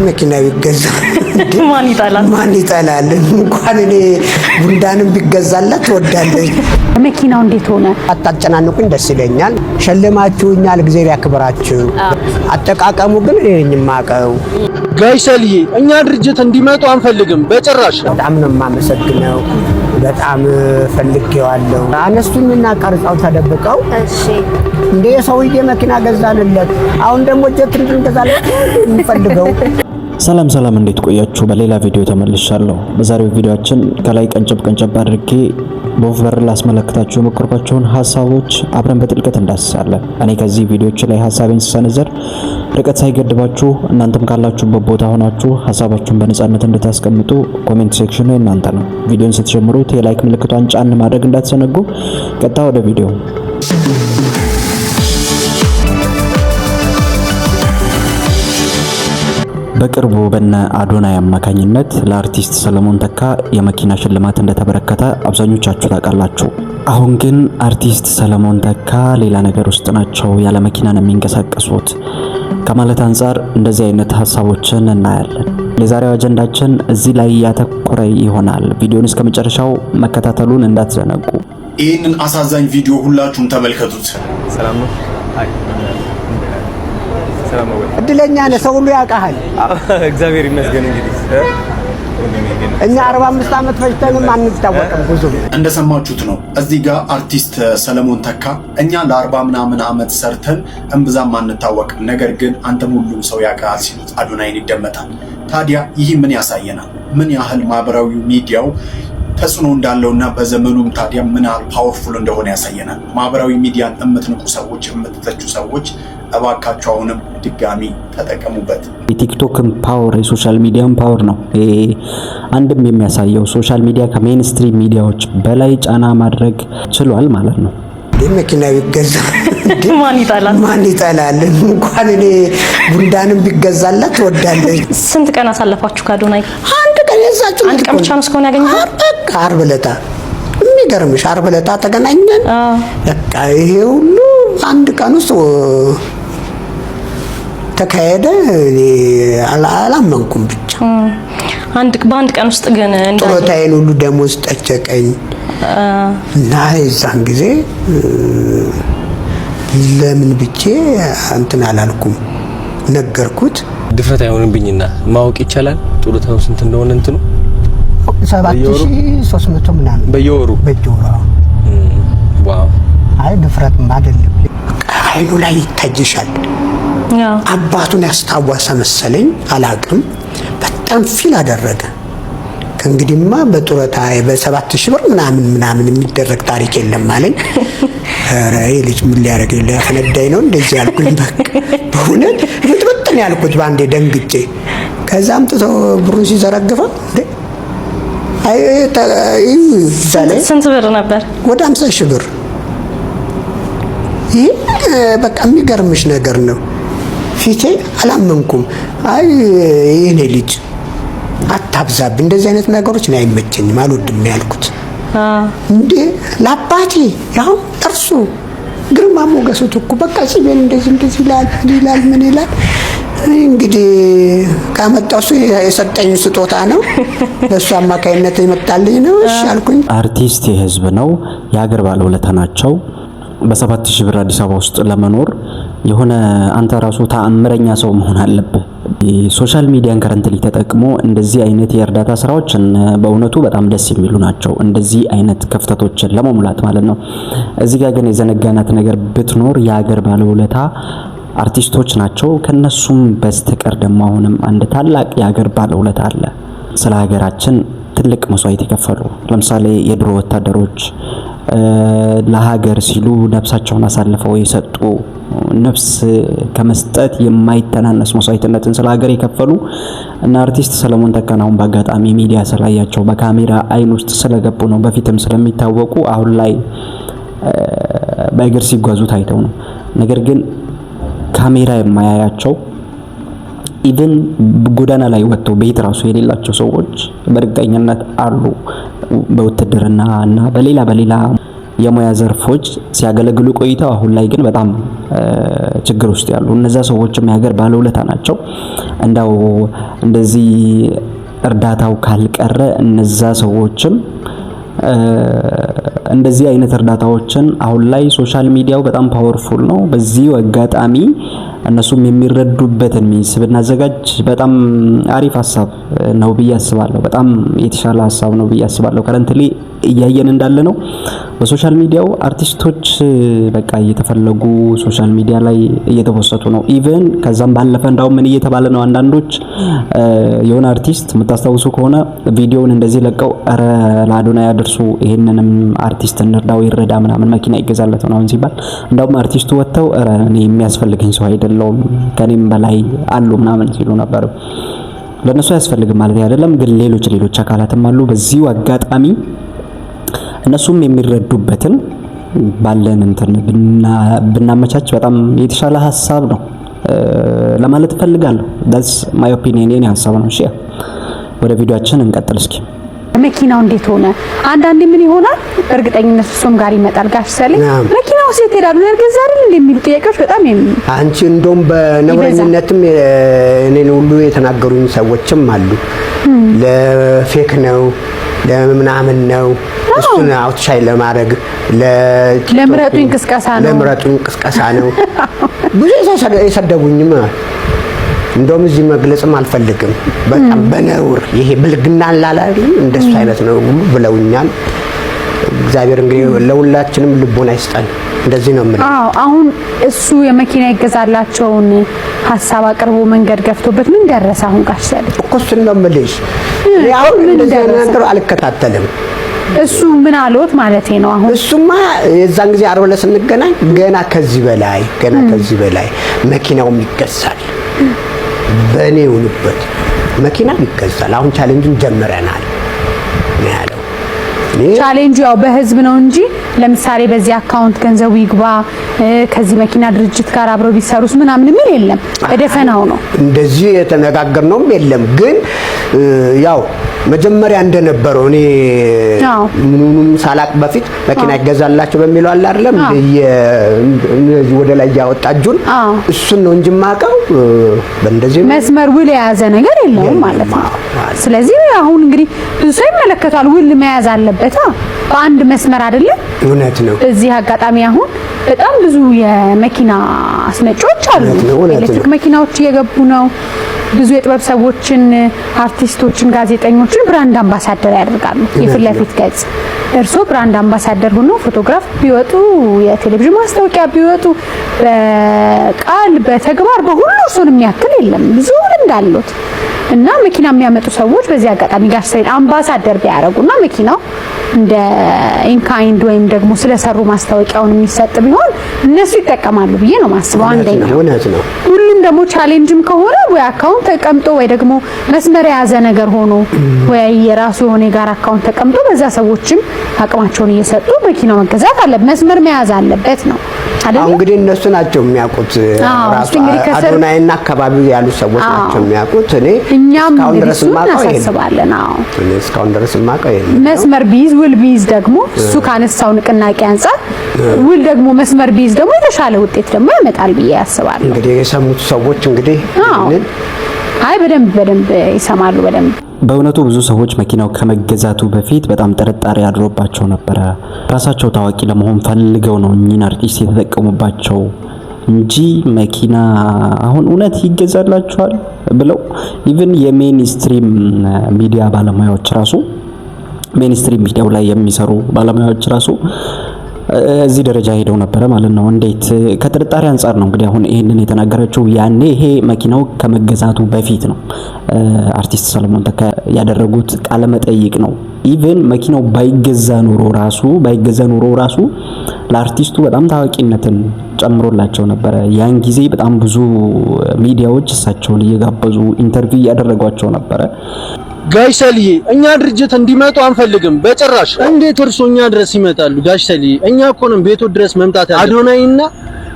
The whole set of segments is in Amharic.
መኪና ቢገዛ ማን ይጣላል? እንኳን እኔ ጉንዳንም ቢገዛላት ወዳለኝ። መኪናው እንዴት ሆነ? አታጨናንቁኝ፣ ደስ ይለኛል። ሸለማችሁኛል፣ እግዚአብሔር ያክብራችሁ። አጠቃቀሙ ግን እኔ የማውቀው ጋይሰልዬ፣ እኛ ድርጅት እንዲመጡ አንፈልግም በጭራሽ። በጣም ነው የማመሰግነው። በጣም ፈልጌዋለሁ። አነሱኝና ቀርጻው ተደብቀው እሺ እንደ ሰውዬ መኪና ገዛንለት። አሁን ደግሞ ጀት እንገዛለን እንፈልገው። ሰላም እንዴት ቆያችሁ? በሌላ ቪዲዮ ተመልሻለሁ። በዛሬው ቪዲዮአችን ከላይ ቀንጨብ አድርጌ በኦቨር ላስመለክታችሁ የሞከርኳቸውን ሐሳቦች አብረን በጥልቀት እንዳስሳለን። እኔ ከዚህ ቪዲዮዎች ላይ ሐሳቤን ስሰነዘር ርቀት ሳይገድባችሁ እናንተም ካላችሁበት ቦታ ሆናችሁ ሐሳባችሁን በነጻነት እንድታስቀምጡ ኮሜንት ሴክሽኑ እናንተ ነው። ቪዲዮን ስትጀምሩት የላይክ ምልክቷን ጫን ማድረግ እንዳትዘነጉ። ቀጥታ ወደ ቪዲዮ። በቅርቡ በነ አዶናይ አማካኝነት ለአርቲስት ሰለሞን ተካ የመኪና ሽልማት እንደተበረከተ አብዛኞቻችሁ ታውቃላችሁ። አሁን ግን አርቲስት ሰለሞን ተካ ሌላ ነገር ውስጥ ናቸው፣ ያለ መኪና ነው የሚንቀሳቀሱት ከማለት አንፃር እንደዚህ አይነት ሐሳቦችን እናያለን። የዛሬው አጀንዳችን እዚህ ላይ ያተኮረ ይሆናል። ቪዲዮን እስከ መጨረሻው መከታተሉን እንዳትዘነጉ። ይህንን አሳዛኝ ቪዲዮ ሁላችሁም ተመልከቱት። ሰላም ነው። አይ ሰላም ነው። እድለኛ ነህ፣ ሰው ሁሉ ያውቃል። እግዚአብሔር ይመስገን። እንግዲህ እኛ 45 ዓመት ፈጅተንም አንታወቅም። ብዙ እንደሰማችሁት ነው። እዚህ ጋር አርቲስት ሰለሞን ተካ እኛ ለ40 ምናምን ዓመት ሰርተን እንብዛም አንታወቅም፣ ነገር ግን አንተም ሁሉም ሰው ያውቃል ሲሉት አዶናይን ይደመጣል። ታዲያ ይህ ምን ያሳየናል? ምን ያህል ማህበራዊ ሚዲያው ተጽዕኖ እንዳለውና በዘመኑም ታዲያ ምን ያህል ፓወርፉል እንደሆነ ያሳየናል። ማህበራዊ ሚዲያን የምትንቁ ሰዎች፣ የምትተቹ ሰዎች እባካችሁ አሁንም ድጋሚ ተጠቀሙበት። የቲክቶክም ፓወር የሶሻል ሚዲያም ፓወር ነው። አንድም የሚያሳየው ሶሻል ሚዲያ ከሜንስትሪም ሚዲያዎች በላይ ጫና ማድረግ ችሏል ማለት ነው። መኪና ቢገዛ ማን ይጣላል? እንኳን እኔ ጉንዳንም ቢገዛላት ወዳለኝ። ስንት ቀን አሳለፋችሁ ከአዶናይ? አንድ ቀን የዛችሁ አንድ ቀን ብቻ ነው እስካሁን ያገኘው። ዓርብ ዕለት የሚገርምሽ ዓርብ ዕለት ተገናኘን። በቃ ይሄ ሁሉ አንድ ቀን ውስጥ ተካሄደ። እኔ አላመንኩም። ብቻ በአንድ ቀን ውስጥ ግን ጡረታዬን ሁሉ ደሞዝ ጠጨቀኝ እና የዛን ጊዜ ለምን ብቻ እንትን አላልኩም፣ ነገርኩት። ድፍረት አይሆንብኝና ማወቅ ይቻላል ጡረታው ስንት እንደሆነ እንትኑ 7300 ምናምን በየወሩ ዋው! አይ ድፍረትም አይደለም፣ አይኑ ላይ ይታይሻል። አባቱን ያስታወሰ መሰለኝ፣ አላቅም። በጣም ፊል አደረገ። ከእንግዲህማ በጡረታ በ7000 ብር ምናምን የሚደረግ ታሪክ የለም አለኝ። ኧረ ልጅ ምን ሊያደርግ ሊያፈነዳኝ ነው እንደዚህ ያልኩኝ። በቃ በእውነት ምጥምጥ ነው ያልኩት ባንዴ ደንግጬ። ከዛም ጥቶ ብሩን ሲዘረግፈው ስንት ብር ነበር? ወደ 50000 ብር። ይህ በቃ የሚገርምሽ ነገር ነው። ፊቴ አላመንኩም። አይ የኔ ልጅ አታብዛብኝ፣ እንደዚህ አይነት ነገሮች ነው አይመቸኝም፣ አልወድም ያልኩት። እንዴ ለአባቴ ያው እርሱ ግርማ ሞገሱ እኮ በቃ ሲበል እንደዚህ ይላል ምን ይላል። እንግዲህ ካመጣው እሱ የሰጠኝ ስጦታ ነው፣ በሱ አማካይነት የመጣልኝ ነው። እሺ አልኩኝ። አርቲስት የህዝብ ነው፣ የሀገር ባለውለታ ናቸው። በ7000 ብር አዲስ አበባ ውስጥ ለመኖር የሆነ አንተ ራሱ ተአምረኛ ሰው መሆን አለብህ። ሶሻል ሚዲያን ከረንትሊ ተጠቅሞ እንደዚህ አይነት የእርዳታ ስራዎችን በእውነቱ በጣም ደስ የሚሉ ናቸው፣ እንደዚህ አይነት ክፍተቶችን ለመሙላት ማለት ነው። እዚህ ጋር ግን የዘነጋናት ነገር ብትኖር የሀገር ባለውለታ አርቲስቶች ናቸው። ከነሱም በስተቀር ደግሞ አሁንም አንድ ታላቅ የሀገር ባለውለታ አለ፣ ስለ ሀገራችን ትልቅ መስዋዕት የከፈሉ። ለምሳሌ የድሮ ወታደሮች ለሀገር ሲሉ ነፍሳቸውን አሳልፈው የሰጡ፣ ነፍስ ከመስጠት የማይተናነስ መስዋዕትነትን ስለ ሀገር የከፈሉ እና አርቲስት ሰለሞን ተካን አሁን በአጋጣሚ ሚዲያ ስላያቸው በካሜራ አይን ውስጥ ስለገቡ ነው። በፊትም ስለሚታወቁ አሁን ላይ በእግር ሲጓዙ ታይተው ነው። ነገር ግን ካሜራ የማያያቸው ኢቭን ጎዳና ላይ ወጥተው ቤት ራሱ የሌላቸው ሰዎች በርግጠኝነት አሉ። በውትድርና እና በሌላ የሙያ ዘርፎች ሲያገለግሉ ቆይተው አሁን ላይ ግን በጣም ችግር ውስጥ ያሉ እነዛ ሰዎችም የሀገር ባለውለታ ናቸው። እንዳው እንደዚህ እርዳታው ካልቀረ እነዛ ሰዎችም እንደዚህ አይነት እርዳታዎችን አሁን ላይ ሶሻል ሚዲያው በጣም ፓወርፉል ነው። በዚህ አጋጣሚ እነሱም የሚረዱበትን ሚንስ ብናዘጋጅ በጣም አሪፍ ሀሳብ ነው ብዬ አስባለሁ። በጣም የተሻለ ሀሳብ ነው ብዬ አስባለሁ። ከረንትሊ እያየን እንዳለ ነው በሶሻል ሚዲያው አርቲስቶች በቃ እየተፈለጉ ሶሻል ሚዲያ ላይ እየተፖሰቱ ነው። ኢቭን ከዛም ባለፈ እንዳው ምን እየተባለ ነው አንዳንዶች የሆነ አርቲስት የምታስታውሱ ከሆነ ቪዲዮውን እንደዚህ ለቀው አረ ለአዶናይ ያደርሱ ይሄንንም አርቲስት እንርዳው ይረዳ ምናምን መኪና ይገዛለት ነው ሲባል እንዳውም አርቲስቱ ወጥተው አረ እኔ የሚያስፈልገኝ ሰው አይደለም ከኔም በላይ አሉ ምናምን ሲሉ ነበር። ለነሱ ያስፈልግ ማለት አይደለም ግን ሌሎች አካላትም አሉ። በዚሁ አጋጣሚ እነሱም የሚረዱበትን ባለን እንትን ብናመቻች በጣም የተሻለ ሀሳብ ነው ለማለት ፈልጋለሁ። that's my opinion የኔ ሀሳብ ነው። እሺ ወደ ቪዲዮአችን እንቀጥል እስኪ። መኪናው እንዴት ሆነ? አንዳንዴ ምን ይሆናል በእርግጠኝነት እሱም ጋር ይመጣል ጋሽ ሰለኝ መኪናው ሴት ሄዳሉ ነገር ዛሬ እንደሚሉ ጥያቄዎች በጣም አንቺ እንደውም በነብረኝነትም እኔን ሁሉ የተናገሩኝ ሰዎችም አሉ። ለፌክ ነው ለምናምን ነው እሱን አውትሻይ ለማድረግ ለምረጡኝ ቅስቀሳ ነው ብዙ የሰደቡኝም እንደውም እዚህ መግለጽም አልፈልግም። በጣም በነውር ይሄ ብልግና አላላልም እንደሱ አይነት ነው ሁሉ ብለውኛል። እግዚአብሔር እንግዲህ ለሁላችንም ልቦና ይስጠን። እንደዚህ ነው ማለት። አሁን እሱ የመኪና ይገዛላቸውን ሐሳብ አቅርቦ መንገድ ገፍቶበት ምን ደረሰ? አሁን ጋሽ ሰለኝ እኮ እሱን ነው የምልሽ። ያው እንደዚህ ነገር አልከታተልም። እሱ ምን አሉት ማለቴ ነው። አሁን እሱማ የዛን ጊዜ አርብ ዕለት ስንገናኝ ገና ከዚህ በላይ መኪናው ይገዛል በእኔ ውልበት መኪና ይገዛል። አሁን ቻሌንጅን ጀምረናል ነው ያለው። ቻሌንጁ ያው በህዝብ ነው እንጂ ለምሳሌ በዚህ አካውንት ገንዘቡ ይግባ ከዚህ መኪና ድርጅት ጋር አብረው ቢሰሩስ ምናምን ምን የለም። በደፈናው ነው እንደዚህ የተነጋገርነው የለም። ግን ያው መጀመሪያ እንደነበረው እኔ ምኑንም ሳላቅ በፊት መኪና ይገዛላችሁ በሚለው አለ አይደለም እንደዚህ ወደ ላይ ያወጣጁን እሱን ነው እንጂ ማቀው በእንደዚህ መስመር ውል የያዘ ነገር የለውም ማለት ነው። ስለዚህ አሁን እንግዲህ ብዙ ሰው ይመለከታል። ውል መያዝ አለበት በአንድ መስመር አይደለም። እውነት ነው። እዚህ አጋጣሚ አሁን በጣም ብዙ የመኪና አስነጮች አሉ። ኤሌክትሪክ መኪናዎች እየገቡ ነው። ብዙ የጥበብ ሰዎችን፣ አርቲስቶችን፣ ጋዜጠኞችን ብራንድ አምባሳደር ያደርጋሉ። የፊት ለፊት ገጽ እርሶ ብራንድ አምባሳደር ሆኖ ፎቶግራፍ ቢወጡ የቴሌቪዥን ማስታወቂያ ቢወጡ በቃል በተግባር በሁሉ እርሶን የሚያክል የለም። ብዙ እንዳሉት እና መኪና የሚያመጡ ሰዎች በዚህ አጋጣሚ ጋር ሰይድ አምባሳደር ቢያደርጉና መኪናው እንደ ኢንካይንድ ወይም ደግሞ ስለሰሩ ማስታወቂያውን የሚሰጥ ቢሆን እነሱ ይጠቀማሉ ብዬ ነው ማስበው። አንደኛ ሁሉም ደግሞ ቻሌንጅም ከሆነ ወይ አካውንት ተቀምጦ ወይ ደግሞ መስመር የያዘ ነገር ሆኖ ወይ የራሱ የሆነ ጋር አካውንት ተቀምጦ በዛ ሰዎችም አቅማቸውን እየሰጡ መኪናው መገዛት አለበት፣ መስመር መያዝ አለበት ነው አይደል? እንግዲህ እነሱ ናቸው የሚያውቁት። ራሱ አዶናይና አካባቢው ያሉ ሰዎች ናቸው የሚያውቁት። እኛም ድረስ እናሳስባለን። እስካሁን ድረስ ማቀው መስመር ቢዝ ውል ቢዝ ደግሞ እሱ ካነሳው ንቅናቄ አንፃር ውል ደግሞ መስመር ቢዝ ደግሞ የተሻለ ውጤት ደግሞ ያመጣል ብዬ ያስባለሁ። እንግዲህ የሰሙት ሰዎች እንግዲህ በደንብ ይሰማሉ። በደንብ በእውነቱ ብዙ ሰዎች መኪናው ከመገዛቱ በፊት በጣም ጥርጣሬ አድሮባቸው ነበረ። ራሳቸው ታዋቂ ለመሆን ፈልገው ነው እኚህን አርቲስት የተጠቀሙባቸው እንጂ መኪና አሁን እውነት ይገዛላችኋል ብለው ኢቭን የሜንስትሪም ሚዲያ ባለሙያዎች ራሱ ሜንስትሪም ሚዲያው ላይ የሚሰሩ ባለሙያዎች ራሱ እዚህ ደረጃ ሄደው ነበረ ማለት ነው። እንዴት ከጥርጣሬ አንፃር ነው እንግዲህ አሁን ይሄንን የተናገረችው። ያኔ ይሄ መኪናው ከመገዛቱ በፊት ነው አርቲስት ሰለሞን ተካ ያደረጉት ቃለ መጠይቅ ነው። ኢቭን መኪናው ባይገዛ ኑሮ ራሱ ለአርቲስቱ በጣም ታዋቂነትን ጨምሮላቸው ነበረ። ያን ጊዜ በጣም ብዙ ሚዲያዎች እሳቸውን እየጋበዙ ኢንተርቪው ያደረጓቸው ነበረ። ጋሽ ሰልዬ እኛ ድርጅት እንዲመጡ አንፈልግም በጭራሽ። እንዴት እርሶ እኛ ድረስ ይመጣሉ? ጋሽ ሰልዬ እኛ እኮ ነን ቤቱ ድረስ መምጣት ያለ አዶናይና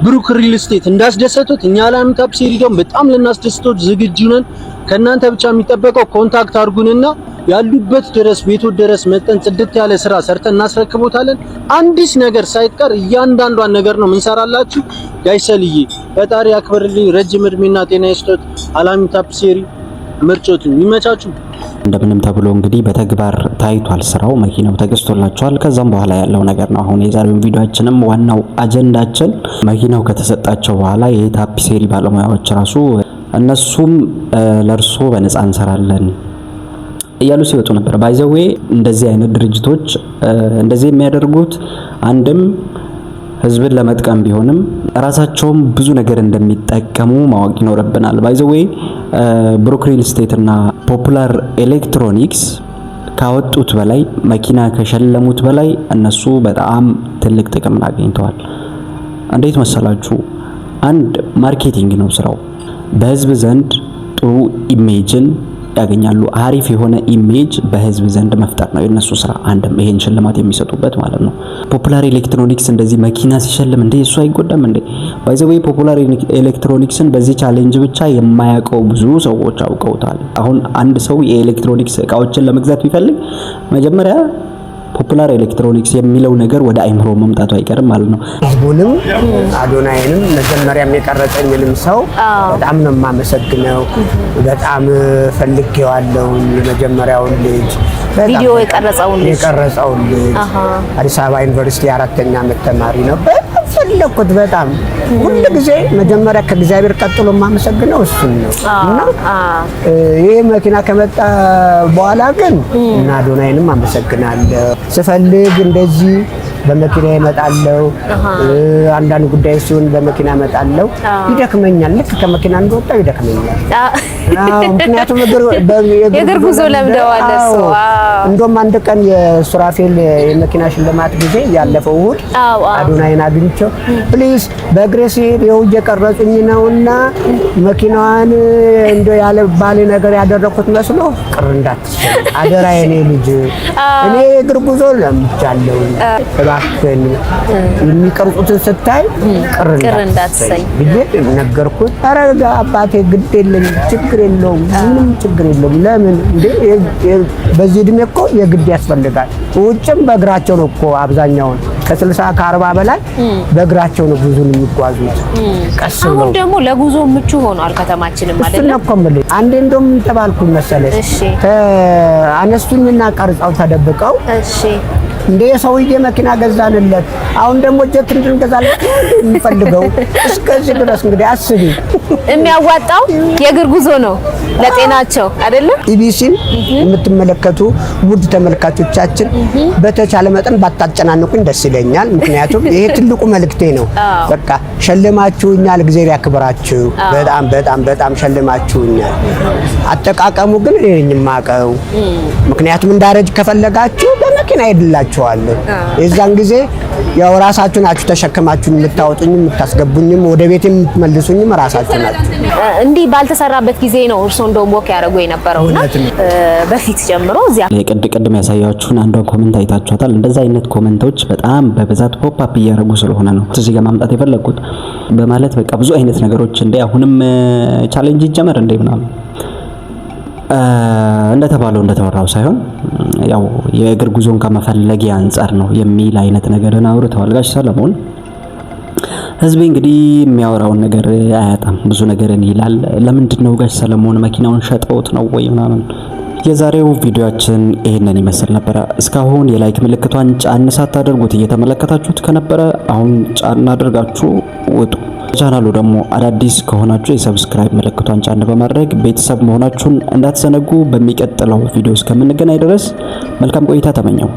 ብሩክ ሪል ስቴት እንዳስደሰቱት እኛ ላንካፕ ሲሪዶም በጣም ልናስደስቶት ዝግጁ ነን። ከናንተ ብቻ የሚጠበቀው ኮንታክት አድርጉንና ያሉበት ድረስ ቤቱ ድረስ መጠን ጽድት ያለ ስራ ሰርተን እናስረክቦታለን። አንዲስ ነገር ሳይቀር እያንዳንዷን ነገር ነው ምንሰራላችሁ። ጋሽ ሰልዬ ፈጣሪ ያክብርልኝ፣ ረጅም እድሜና ጤና ይስጦት። አላሚ ታፕሴሪ ምርጮት ይመቻችሁ። እንደምንም ተብሎ እንግዲህ በተግባር ታይቷል ስራው፣ መኪናው ተገዝቶላቸዋል። ከዛም በኋላ ያለው ነገር ነው አሁን የዛሬው ቪዲዮአችንም ዋናው አጀንዳችን። መኪናው ከተሰጣቸው በኋላ የታፒሴሪ ባለሙያዎች ራሱ እነሱም ለርሶ በነፃ እንሰራለን እያሉ ሲወጡ ነበር። ባይዘዌ እንደዚህ አይነት ድርጅቶች እንደዚህ የሚያደርጉት አንድም ህዝብን ለመጥቀም ቢሆንም ራሳቸውም ብዙ ነገር እንደሚጠቀሙ ማወቅ ይኖርብናል። ባይዘዌ ብሩክ ሪል ስቴት እና ፖፑላር ኤሌክትሮኒክስ ካወጡት በላይ መኪና ከሸለሙት በላይ እነሱ በጣም ትልቅ ጥቅም አግኝተዋል። እንዴት መሰላችሁ? አንድ ማርኬቲንግ ነው ስራው። በህዝብ ዘንድ ጥሩ ኢሜጅን ያገኛሉ። አሪፍ የሆነ ኢሜጅ በህዝብ ዘንድ መፍጠር ነው የነሱ ስራ። አንድም ይሄን ሽልማት የሚሰጡበት ማለት ነው። ፖፑላር ኤሌክትሮኒክስ እንደዚህ መኪና ሲሸልም እንዴ እሱ አይጎዳም እንዴ? ባይዘዌ ፖፑላር ኤሌክትሮኒክስን በዚህ ቻሌንጅ ብቻ የማያውቀው ብዙ ሰዎች አውቀውታል። አሁን አንድ ሰው የኤሌክትሮኒክስ እቃዎችን ለመግዛት ቢፈልግ መጀመሪያ ፖፑላር ኤሌክትሮኒክስ የሚለው ነገር ወደ አይምሮ መምጣቱ አይቀርም ማለት ነው። ህዝቡንም አዶናይንም መጀመሪያ የቀረጸኝንም ሰው በጣም ነው የማመሰግነው። በጣም ፈልጌዋለሁ። የመጀመሪያውን ልጅ ቪዲዮ የቀረጸውን ልጅ አዲስ አበባ ዩኒቨርሲቲ 4ኛ ዓመት ተማሪ ነበር። ፈለኩት በጣም ሁሉ ጊዜ መጀመሪያ ከእግዚአብሔር ቀጥሎ የማመሰግነው እሱን ነው። እና ይሄ መኪና ከመጣ በኋላ ግን እና አዶናይንም አመሰግናለሁ። ስፈልግ እንደዚህ በመኪና እመጣለሁ። አንዳንድ ጉዳይ ሲሆን በመኪና እመጣለሁ። ይደክመኛል። ልክ ከመኪና እንደወጣው ይደክመኛል። ምክንያቱም የእግር ጉዞ ለምደዋል እሱ። እንደውም አንድ ቀን የሱራፌል የመኪና ሽልማት ጊዜ ያለፈው እሑድ አዶናይን አግኝቼው ፕሊዝ በእግሬ ሲሄድ ይኸው እየቀረጹኝ ነውና መኪናዋን እንደው ያለ ባሌ ነገር ያደረኩት መስሎ ቅር እንዳትሰኝ አደራ የኔ ልጅ፣ እኔ የእግር ጉዞ ለምቻለሁ። እባክህን የሚቀርጹትን ስታይ ቅር እንዳትሰኝ ብዬ ነገርኩት። ኧረ አባቴ ግድ የለኝም፣ ችግር የለውም፣ ምንም ችግር የለውም። ለምን እንዴ በዚህ እድሜ እኮ የግድ ያስፈልጋል። ውጭም በእግራቸው ነው እኮ አብዛኛውን ከ60 ከ40 በላይ በእግራቸው ነው ጉዞን የሚጓዙት። ቀስ ብለው አሁን ደግሞ ለጉዞ ምቹ ሆኗል ከተማችንም አይደል? እሱን እኮ የምልህ አንዴ እንደውም ተባልኩኝ መሰለሽ አነስቱኝና ቀርጻው ተደብቀው እንደ ሰውዬ መኪና ገዛንለት፣ አሁን ደግሞ ጀት እንድንገዛለት የሚፈልገው እስከዚህ ድረስ እንግዲህ አስቢ። የሚያዋጣው የእግር ጉዞ ነው ለጤናቸው አይደለም። ኢቢሲን የምትመለከቱ ውድ ተመልካቾቻችን በተቻለ መጠን ባታጨናንቁኝ ደስ ይለኛል። ምክንያቱም ይሄ ትልቁ መልእክቴ ነው። በቃ ሸልማችሁኛል፣ እግዚአብሔር ያክብራችሁ። በጣም በጣም በጣም ሸልማችሁኛል። አጠቃቀሙ ግን እኔ ነኝ የማውቀው። ምክንያቱም እንዳረጅ ከፈለጋችሁ በመኪና ሄድላችኋለሁ። የዛን ጊዜ ያው ራሳችሁ ናችሁ ተሸክማችሁ የምታወጡኝም የምታስገቡኝም ወደ ቤት የምትመልሱኝም ራሳችሁ ናችሁ። እንዲህ ባልተሰራበት ጊዜ ነው እርሶ እንደውም ወክ ያደርጉ የነበረውና በፊት ጀምሮ እዚያ ቅድም ያሳያችሁን አንዷን ኮሜንት አይታችኋታል። እንደዛ አይነት ኮሜንቶች በጣም በብዛት ፖፕ አፕ እያደረጉ ስለሆነ ነው እዚህ ጋር ማምጣት የፈለኩት። በማለት በቃ ብዙ አይነት ነገሮች እንደ አሁንም ቻሌንጅ ይጀመር እንደ ምናምን እንደተወራው ሳይሆን ያው የእግር ጉዞን ከመፈለጊያ አንፃር ነው የሚል አይነት ነገርን አውርተዋል ጋሽ ሰለሞን። ህዝብ እንግዲህ የሚያወራውን ነገር አያጣም፣ ብዙ ነገርን ይላል። ለምንድነው ጋሽ ሰለሞን መኪናውን ሸጠውት ነው ወይ ምናምን? የዛሬው ቪዲዮአችን ይሄንን ይመስል ነበር። እስካሁን የላይክ ምልክቷን ጫን ሳታደርጉት እየተመለከታችሁት ከነበረ አሁን ጫን አድርጋችሁ ውጡ። ቻናሉ ደግሞ አዳዲስ ከሆናችሁ የሰብስክራይብ ምልክቷን ጫን በማድረግ ቤተሰብ መሆናችሁን እንዳትዘነጉ። በሚቀጥለው ቪዲዮ እስከምንገናኝ ድረስ መልካም ቆይታ ተመኘው።